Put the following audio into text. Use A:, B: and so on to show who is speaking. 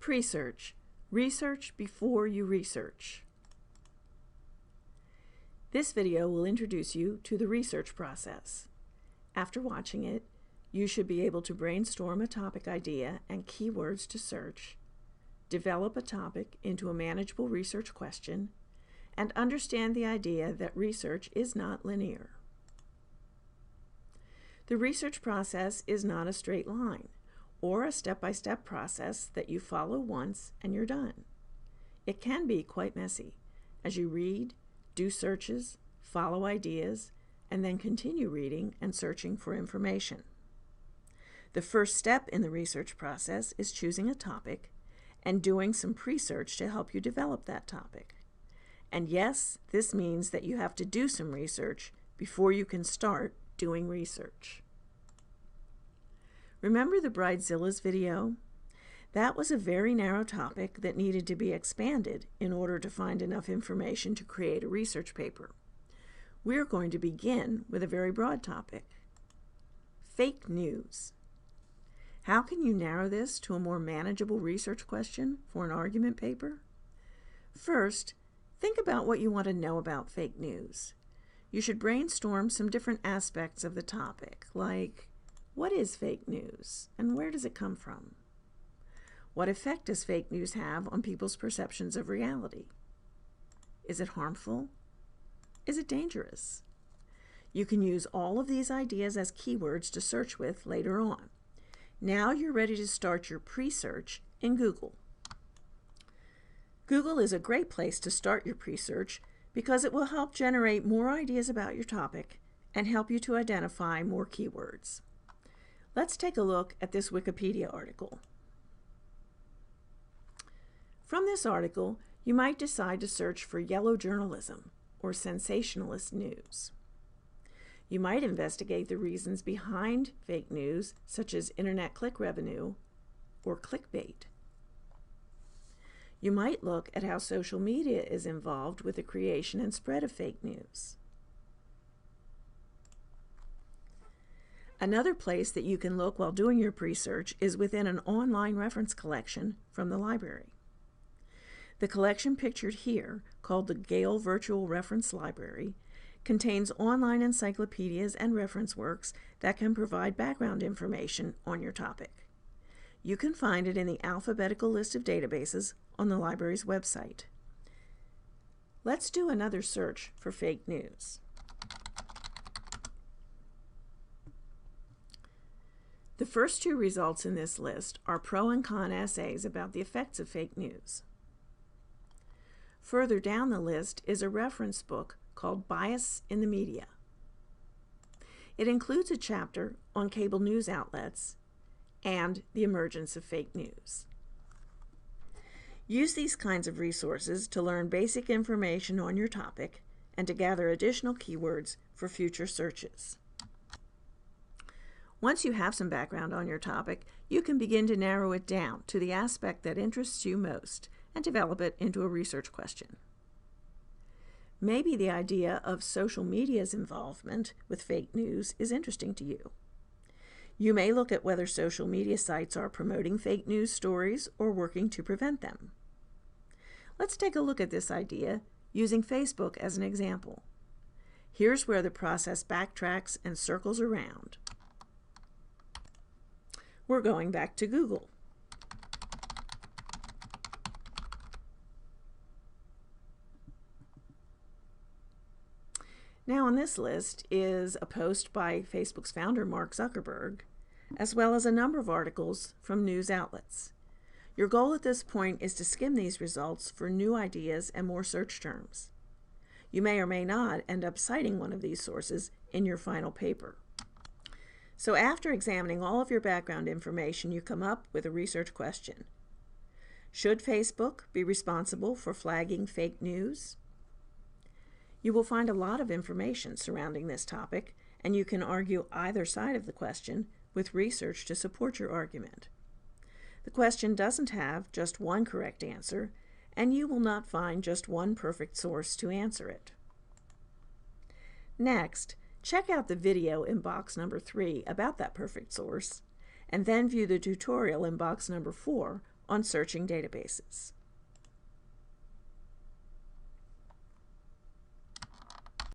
A: Presearch. Research before you research. This video will introduce you to the research process. After watching it, you should be able to brainstorm a topic idea and keywords to search, develop a topic into a manageable research question, and understand the idea that research is not linear. The research process is not a straight line or a step-by-step process that you follow once and you're done. It can be quite messy as you read, do searches, follow ideas, and then continue reading and searching for information. The first step in the research process is choosing a topic and doing some pre-search to help you develop that topic. And yes, this means that you have to do some research before you can start doing research. Remember the Bridezilla's video? That was a very narrow topic that needed to be expanded in order to find enough information to create a research paper. We're going to begin with a very broad topic: fake news. How can you narrow this to a more manageable research question for an argument paper? First, think about what you want to know about fake news. You should brainstorm some different aspects of the topic, like what is fake news and where does it come from? What effect does fake news have on people's perceptions of reality? Is it harmful? Is it dangerous? You can use all of these ideas as keywords to search with later on. Now you're ready to start your pre-search in Google. Google is a great place to start your pre-search because it will help generate more ideas about your topic and help you to identify more keywords. Let's take a look at this Wikipedia article. From this article, you might decide to search for yellow journalism or sensationalist news. You might investigate the reasons behind fake news, such as internet click revenue or clickbait. You might look at how social media is involved with the creation and spread of fake news. Another place that you can look while doing your pre-search is within an online reference collection from the library. The collection pictured here, called the Gale Virtual Reference Library, contains online encyclopedias and reference works that can provide background information on your topic. You can find it in the alphabetical list of databases on the library's website. Let's do another search for fake news. The first two results in this list are pro and con essays about the effects of fake news. Further down the list is a reference book called Bias in the Media. It includes a chapter on cable news outlets and the emergence of fake news. Use these kinds of resources to learn basic information on your topic and to gather additional keywords for future searches. Once you have some background on your topic, you can begin to narrow it down to the aspect that interests you most and develop it into a research question. Maybe the idea of social media's involvement with fake news is interesting to you. You may look at whether social media sites are promoting fake news stories or working to prevent them. Let's take a look at this idea using Facebook as an example. Here's where the process backtracks and circles around. We're going back to Google. Now on this list is a post by Facebook's founder Mark Zuckerberg, as well as a number of articles from news outlets. Your goal at this point is to skim these results for new ideas and more search terms. You may or may not end up citing one of these sources in your final paper. So after examining all of your background information, you come up with a research question. Should Facebook be responsible for flagging fake news? You will find a lot of information surrounding this topic, and you can argue either side of the question with research to support your argument. The question doesn't have just one correct answer, and you will not find just one perfect source to answer it. Next, check out the video in box number 3 about that perfect source, and then view the tutorial in box number 4 on searching databases.